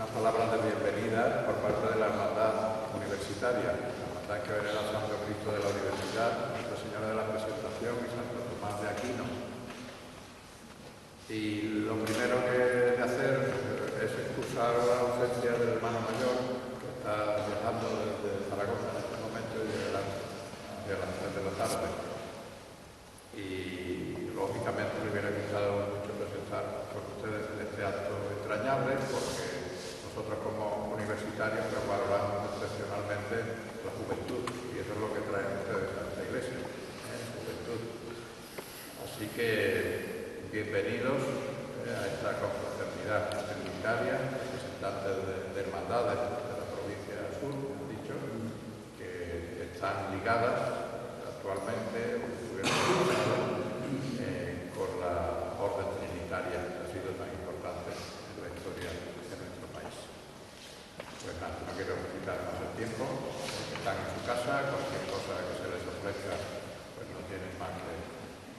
unas palabras de bienvenida por parte de la Hermandad Universitaria, la hermandad que venera a Santo Cristo de la Universidad, Nuestra Señora de la Presentación y Santo Tomás de Aquino. Y lo primero que he de hacer es excusar la ausencia del hermano mayor, que está viajando desde Zaragoza en este momento y llegará hacia las 3 de la tarde. Y lógicamente me hubiera gustado mucho presentar con ustedes en este acto entrañable, porque nosotros como universitarios nos valoramos excepcionalmente la juventud, y eso es lo que traen ustedes a esta iglesia, juventud. Así que bienvenidos a esta confraternidad trinitaria, representantes de hermandades de la provincia del sur, me han dicho, que están ligadas actualmente con la orden trinitaria que ha sido tan importante en la historia de nuestro país. Pues nada, no quiero quitar más el tiempo, están en su casa, cualquier cosa que se les ofrezca, pues no tienen más que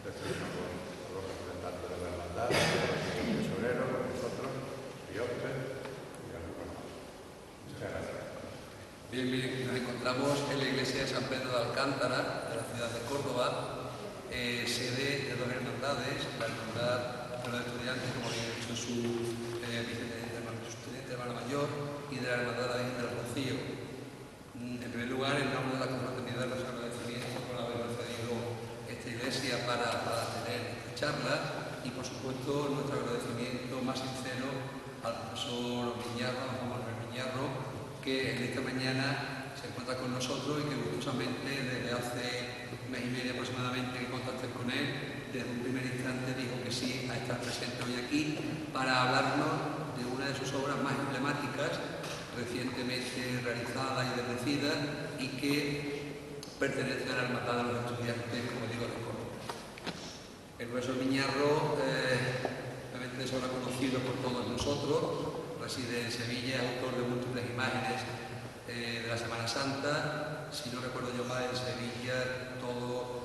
decirlo con los representantes de la hermandad, con el tesorero, con nosotros, Diostes y algunos más. Muchas gracias. Bien, nos encontramos en la iglesia de San Pedro de Alcántara, de la ciudad de Córdoba, sede de dos hermandades, la hermandad de los estudiantes, como había dicho su vicepresidente hermano mayor, y de la hermandad de la Virgen del Rocío. En primer lugar, en nombre de la confraternidad, nuestro agradecimiento por habernos cedido esta iglesia para tener esta charla, y por supuesto nuestro agradecimiento más sincero al profesor Miñarro, a Juan Manuel Miñarro, que en esta mañana se encuentra con nosotros y que gustosamente desde hace un mes y medio aproximadamente que contacté con él, desde un primer instante dijo que sí a estar presente hoy aquí para hablarnos de una de sus obras más emblemáticas, recientemente realizada y bendecida, y que pertenece a la Hermandad de los Estudiantes, como digo, de Córdoba. El profesor Miñarro, obviamente es ahora conocido por todos nosotros, reside en Sevilla, autor de múltiples imágenes de la Semana Santa. Si no recuerdo yo mal, en Sevilla todo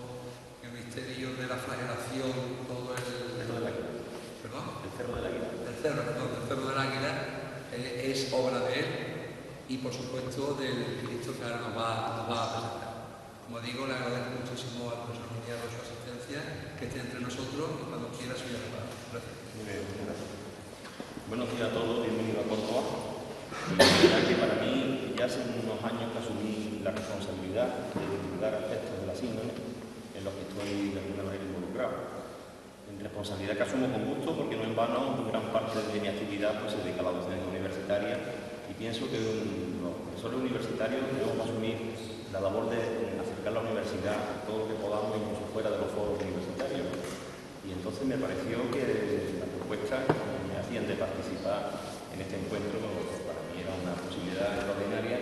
el misterio de la flagelación, todo el Cerro del Águila. ¿Perdón? El Cerro del Águila. El Cerro del Águila es obra de él y, por supuesto, del Cristo que ahora nos va a presentar. Como digo, le agradezco muchísimo al profesor Miñarro su asistencia, que esté entre nosotros y cuando quiera soy a la Gracias. Muy bien, gracias. Buenos días a todos, bienvenidos a Córdoba. Y la verdad que para mí ya hace unos años que asumí la responsabilidad de divulgar aspectos de la síndrome en los que estoy de alguna manera involucrado. En responsabilidad que asumo con gusto porque no en vano gran parte de mi actividad pues, se dedica a la docencia universitaria y pienso que los profesores universitarios debemos asumir la labor de acercar la universidad a todo lo que podamos, incluso fuera de los foros universitarios. Y entonces me pareció que la propuesta que me hacían de participar en este encuentro para mí era una posibilidad extraordinaria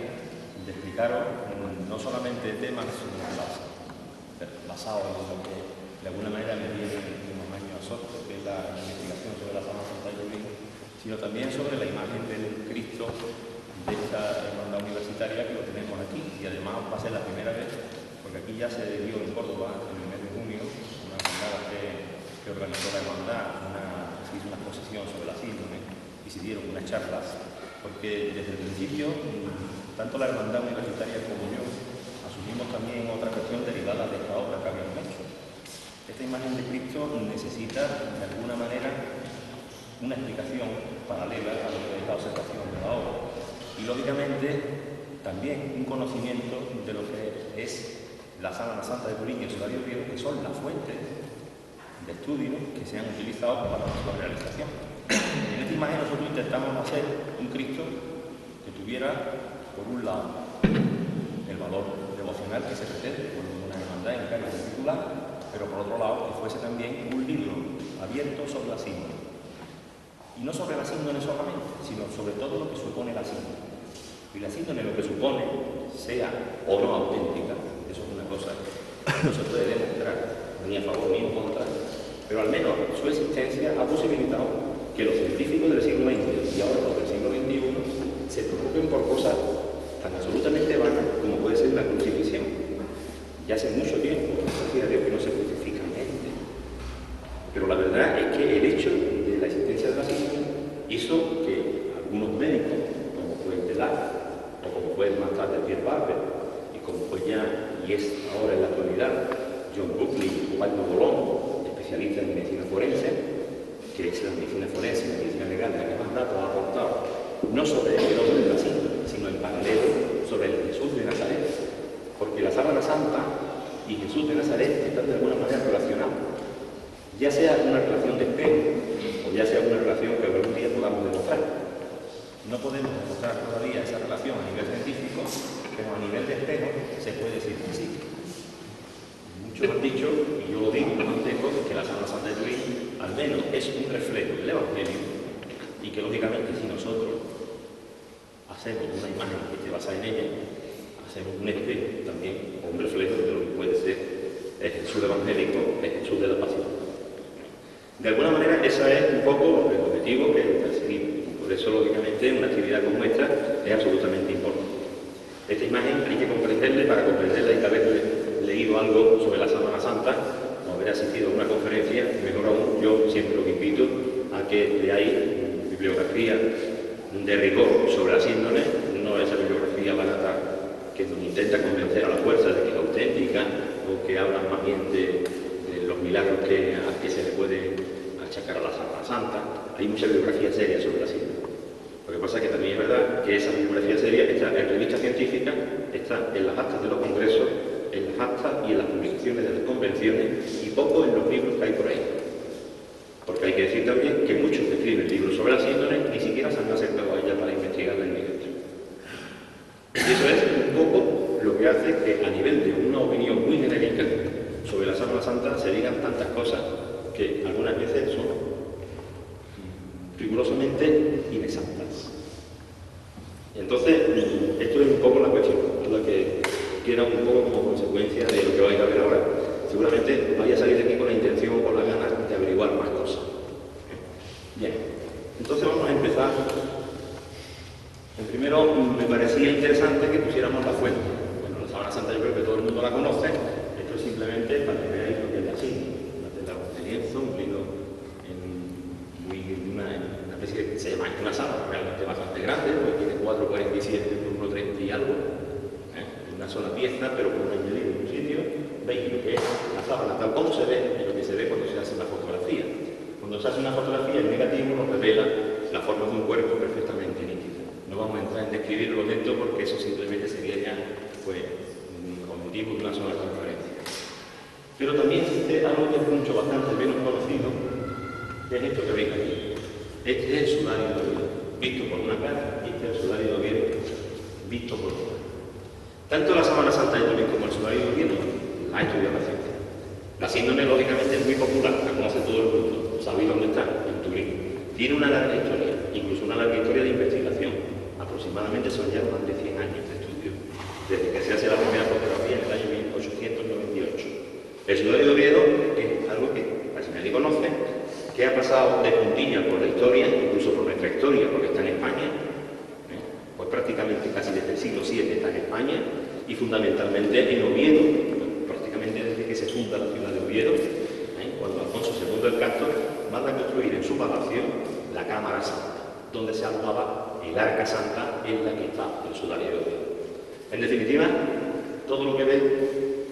de explicaros no solamente temas basados en lo que de alguna manera me tiene unos años absorto, que es la investigación sobre la Semana Santa de Virgen, sino también sobre la imagen del Cristo de esta hermandad universitaria que lo tenemos aquí, y además va a ser la primera vez, porque aquí ya se dio en Córdoba en el mes de junio una jornada que organizó la hermandad, se hizo una exposición sobre la síndrome y se dieron unas charlas, porque desde el principio tanto la hermandad universitaria como yo asumimos también otra cuestión derivada de esta obra que habíamos hecho. Esta imagen de Cristo necesita de alguna manera una explicación paralela a lo que es la observación de la obra y lógicamente también un conocimiento de lo que es la Sábana Santa de Turín y el Sudario Río, que son las fuentes de estudio que se han utilizado para su realización. En esta imagen nosotros intentamos hacer un Cristo que tuviera, por un lado, el valor devocional que se pretende por una hermandad en cargo de titular, pero por otro lado que fuese también un libro abierto sobre la síndrome. Y no sobre la síndrome solamente, sino sobre todo lo que supone la síndrome. Y la síndrome lo que supone, sea o no auténtica, eso es una cosa que no se puede demostrar, ni a favor ni en contra, pero al menos su existencia ha posibilitado que los científicos del siglo XX y ahora los del siglo XXI se preocupen por cosas tan absolutamente vanas como puede ser la crucifixión. Ya hace mucho tiempo, gracias a Dios, que no se crucifica gente. Pero la verdad es que el hecho de la existencia de la síndrome hizo que algunos médicos ya, y es ahora en la actualidad, John Buckley o Pablo Bolón, especialista en medicina forense, que es la medicina forense y la medicina legal la que más datos ha aportado, no sobre el nombre de la síndrome, sino en paralelo sobre el Jesús de Nazaret, porque la sábana santa y Jesús de Nazaret están de alguna manera relacionados, ya sea una relación de espejo o ya sea una relación que algún día podamos demostrar. No podemos demostrar todavía esa relación a nivel científico, pero a nivel de espejo se puede decir que sí. Muchos han dicho, y yo lo digo, lo mantengo, que la Sábana Santa de Turín al menos es un reflejo del Evangelio y que lógicamente si nosotros hacemos una imagen que esté basada en ella, hacemos un espejo también, o un reflejo de lo que puede ser el Jesús evangélico, el Jesús de la Pasión. De alguna manera, ese es un poco el objetivo que perseguimos. Por eso, lógicamente, una actividad como esta es absolutamente importante. Esta imagen hay que comprenderla, para comprenderla hay que haber leído algo sobre la Sábana Santa o haber asistido a una conferencia, y mejor aún, yo siempre os invito a que leáis bibliografía de rigor sobre la síndrome, no esa bibliografía barata que nos intenta convencer a la fuerza de que es auténtica o que habla más bien de los milagros a que se le puede achacar a la Sábana Santa. Hay mucha bibliografía seria sobre la síndrome. Lo que pasa es que también es verdad que esa bibliografía seria está en revistas científicas, está en las actas de los congresos, en las actas y en las publicaciones de las convenciones y poco en los libros que hay por ahí. Porque hay que decir también que muchos que escriben libros sobre la síndrome ni siquiera se han acercado a ella para investigarla en directo. Y eso es un poco lo que hace que a nivel de una opinión muy genérica sobre la Sábana Santa se digan tantas cosas que algunas veces son rigurosamente inexactas. Entonces, esto es un poco la cuestión, lo que queda un poco como consecuencia de lo que vais a ver ahora. Seguramente vais a salir de aquí con la intención o con las ganas de averiguar más cosas. Bien, entonces vamos a empezar. Primero, me parecía interesante que pusiéramos la fuente. Bueno, la Sábana Santa yo creo que todo el mundo la conoce. Esto es simplemente para que veáis lo que es la síndrome. Una tela de lienzo, un lino una especie que se llama una sábana realmente bastante grande, porque tiene 4,47 por 1,30 y algo. Una sola pieza, pero con un añadido en un sitio. Veis lo que es la sábana tal como se ve, es lo que se ve cuando se hace una fotografía. Cuando se hace una fotografía, el negativo nos revela la forma de un cuerpo perfectamente nítida. No vamos a entrar en describirlo dentro porque eso simplemente sería ya pues, con motivo de una sola conferencia. Pero también existe algo que es mucho bastante menos conocido, que es esto que veis aquí. Este es el sudario de Oviedo, visto por una cara, y este es el sudario de Oviedo, visto por otra. Tanto la Sábana Santa de Turín como el sudario de Oviedo ha estudiado la ciencia. La síndrome, lógicamente, es muy popular, la conoce todo el mundo. ¿Sabéis dónde está? En Turín. Tiene una larga historia, incluso una larga historia de investigación. Aproximadamente son ya más de 100 años de estudio, desde que se hace la primera fotografía en el año 1898. El sudario de Oviedo es algo que casi nadie conoce, que ha pasado de puntilla por la historia, incluso por nuestra historia, porque está en España, pues prácticamente casi desde el siglo VII está en España, y fundamentalmente en Oviedo, prácticamente desde que se funda la ciudad de Oviedo, cuando Alfonso II el Castor manda a construir en su palacio la Cámara Santa, donde se alojaba el Arca Santa en la que está el sudario de Oviedo. En definitiva, todo lo que ve,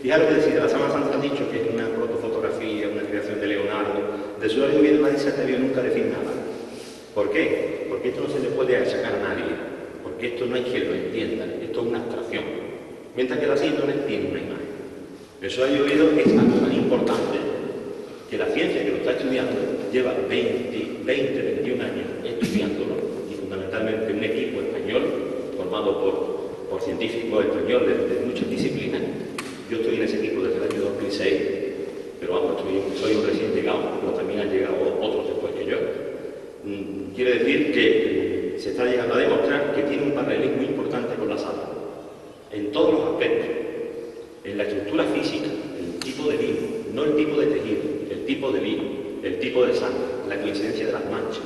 fijaros que decir, de la Sábana Santa han dicho que es una protofotografía, una creación de Leonardo. Del sudario de Oviedo nadie se atrevió nunca a decir nada. ¿Por qué? Porque esto no se le puede achacar a nadie, porque esto no hay quien lo entienda, esto es una abstracción. Mientras que la síndrome tiene una imagen. El sudario de Oviedo es algo tan importante que la ciencia que lo está estudiando lleva 21 años estudiándolo, y fundamentalmente un equipo español formado por científicos españoles de muchas disciplinas. Yo estoy en ese equipo desde el año 2006, pero vamos, soy un recién llegado, pero también han llegado otros después que yo. Quiere decir que se está llegando a demostrar que tiene un paralelismo importante con la sábana, en todos los aspectos, en la estructura física, el tipo de lino, no el tipo de tejido, el tipo de lino, el tipo de sangre, la coincidencia de las manchas.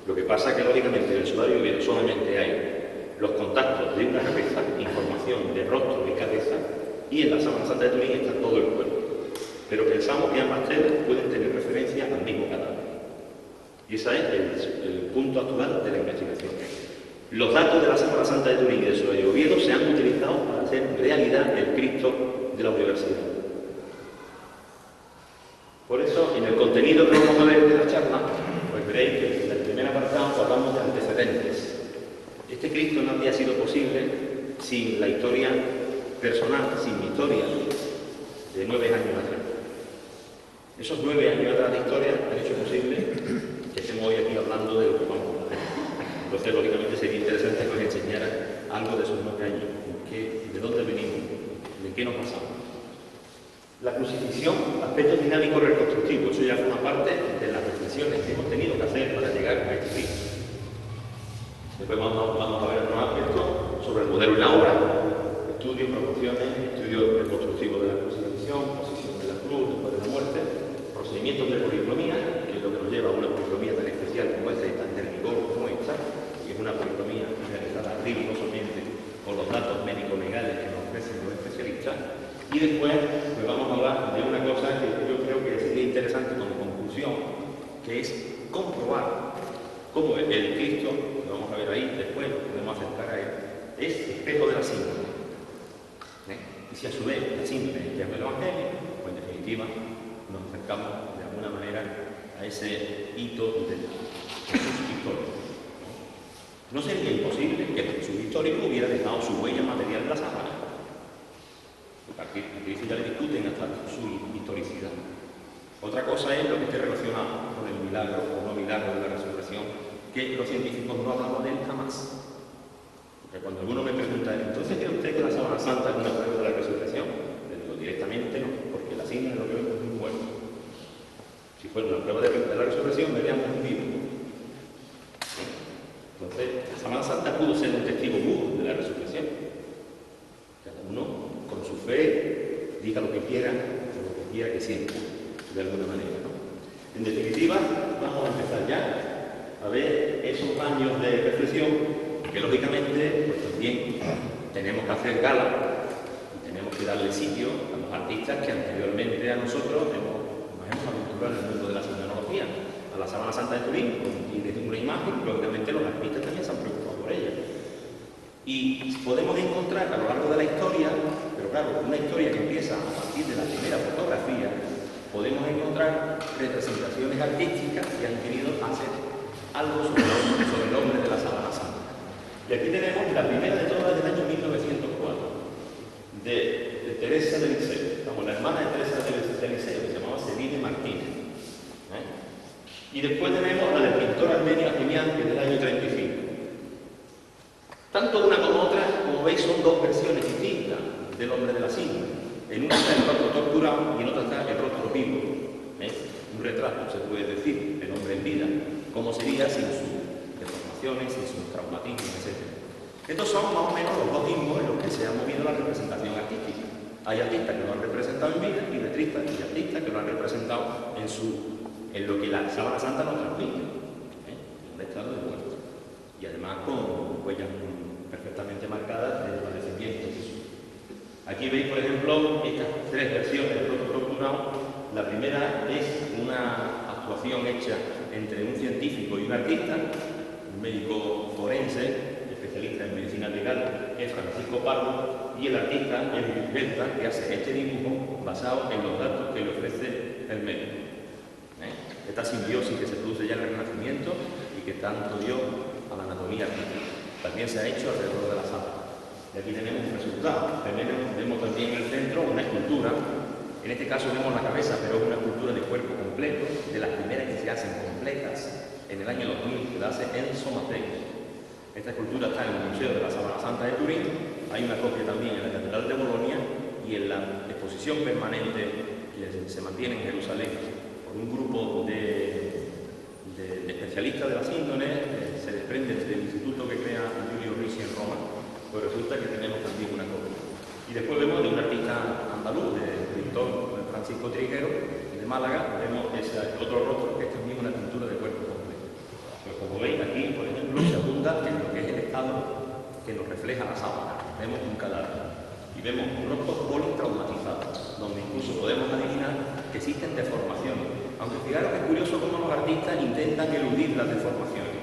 Lo que pasa es que lógicamente en el sudario de Oviedo solamente hay los contactos de una cabeza, información de rostro y cabeza, y en la Sábana Santa de Turín está todo el cuerpo. Pero pensamos que ambas telas pueden tener referencia al mismo cadáver. Y ese es el punto actual de la investigación. Los datos de la Sábana Santa de Turín y de Soler y Oviedo se han utilizado para hacer realidad el Cristo de la universidad. Por eso, en el contenido que vamos a ver de la charla, pues veréis que en el primer apartado hablamos de antecedentes. Este Cristo no habría sido posible sin la historia personal, sin mi historia de 9 años atrás. Esos 9 años atrás de historia han hecho posible que estemos hoy aquí hablando de lo que vamos a hablar. Entonces, lógicamente, sería interesante que os enseñara algo de esos 9 años, de dónde venimos, de qué nos pasamos. La crucifixión, aspectos dinámicos reconstructivos, eso ya forma parte de las reflexiones que hemos tenido que hacer para llegar a este Cristo. Después vamos a ver unos aspectos sobre el modelo en la obra, estudios, proporciones, estudios reconstructivos de la crucifixión, posición de la cruz después de la muerte, procedimientos de policromía, que es lo que nos lleva a una policromía tan especial como esta y tan de rigor como esta, que es una policromía realizada rigurosamente con los datos médico-legales que nos ofrecen los especialistas. Y después pues vamos a hablar de una cosa que yo creo que sería interesante como conclusión, que es comprobar cómo el Cristo, que vamos a ver ahí después, podemos acercar a él, es espejo de la síndrome. Y si a su vez la síndrome es el Evangelio, pues en definitiva nos acercamos de alguna manera a ese hito de Jesús histórico. No sería imposible que Jesús histórico hubiera dejado su huella material en la sábana. Aquí ya le discuten hasta su historicidad. Otra cosa es lo que esté relacionado con el milagro o no milagro de la resurrección, que los científicos no hablamos de él jamás. Porque cuando alguno me pregunta, ¿entonces cree usted que la sábana santa es una prueba de la resurrección? Le digo directamente no, porque la síndrome lo que vemos es un muerto. Si fuera una prueba de la resurrección, veríamos un vivo. Entonces, la sábana santa pudo ser un testigo mudo de la resurrección. Cada uno, con su fe, diga lo que quiera, o lo que quiera que sienta, de alguna manera, ¿no? En definitiva, vamos a empezar ya a ver esos años de reflexión que, lógicamente, pues también tenemos que hacer gala y tenemos que darle sitio a los artistas que anteriormente a nosotros nos hemos aventurado en el mundo de la sinología. A la Sábana Santa de Turín, tiene una imagen, lógicamente los artistas también se han preocupado por ella. Y podemos encontrar a lo largo de la historia, pero claro, una historia que empieza a partir de la primera fotografía, podemos encontrar representaciones artísticas que han querido hacer algo sobre el hombre de la Sábana Santa. Y aquí tenemos la primera de todas del año 1904, de Teresa de Liceo, como la hermana de Teresa de Liceo, que se llamaba Celine Martínez. Y después tenemos la del pintor armenio Artemián, que es del año 35. Tanto una como otra, como veis, son dos versiones distintas del hombre de la síndrome. En una está el rostro torturado y en otra está el rostro vivo. Un retrato, se puede decir, del hombre en vida, como sería sin sus deformaciones, sin sus traumatismos, etc. Estos son más o menos los dos ritmos en los que se ha movido la representación artística. Hay artistas que lo han representado en vida y letristas y artistas que lo han representado en lo que la Sábana Santa nos transmite, en un estado de muerte. Y además con huellas perfectamente marcadas de los descendientes de Jesús. Aquí veis, por ejemplo, estas tres versiones del rostro torturado. La primera es una actuación hecha entre un científico y un artista, un médico forense, especialista en medicina legal, es Francisco Pardo, y el artista es Luis Belta, que hace este dibujo basado en los datos que le ofrece el médico. Esta simbiosis que se produce ya en el Renacimiento y que tanto dio a la anatomía artística. También se ha hecho alrededor de la sala. Y aquí tenemos un resultado. Vemos también en el centro una escultura. En este caso vemos la cabeza, pero es una escultura de cuerpo completo, de las primeras que se hacen completas en el año 2000, que la hace Enzo Mattei. Esta escultura está en el Museo de la Sábana Santa de Turín. Hay una copia también en la Catedral de Bolonia y en la exposición permanente que se mantiene en Jerusalén por un grupo de especialistas de la síndrome, se desprende del instituto que crea Giulio Ricci en Roma, pues resulta que tenemos también una copia. Y después vemos de un artista andaluz, del pintor Francisco Triguero, de Málaga, vemos ese otro rostro que es también una pintura de cuerpo completo. Pues como veis aquí, por ejemplo, se abunda en lo que es el estado que nos refleja la sábana. Vemos un cadáver y vemos rostros politraumatizados, donde incluso podemos adivinar que existen deformaciones. Aunque fijaros que es curioso cómo los artistas intentan eludir las deformaciones.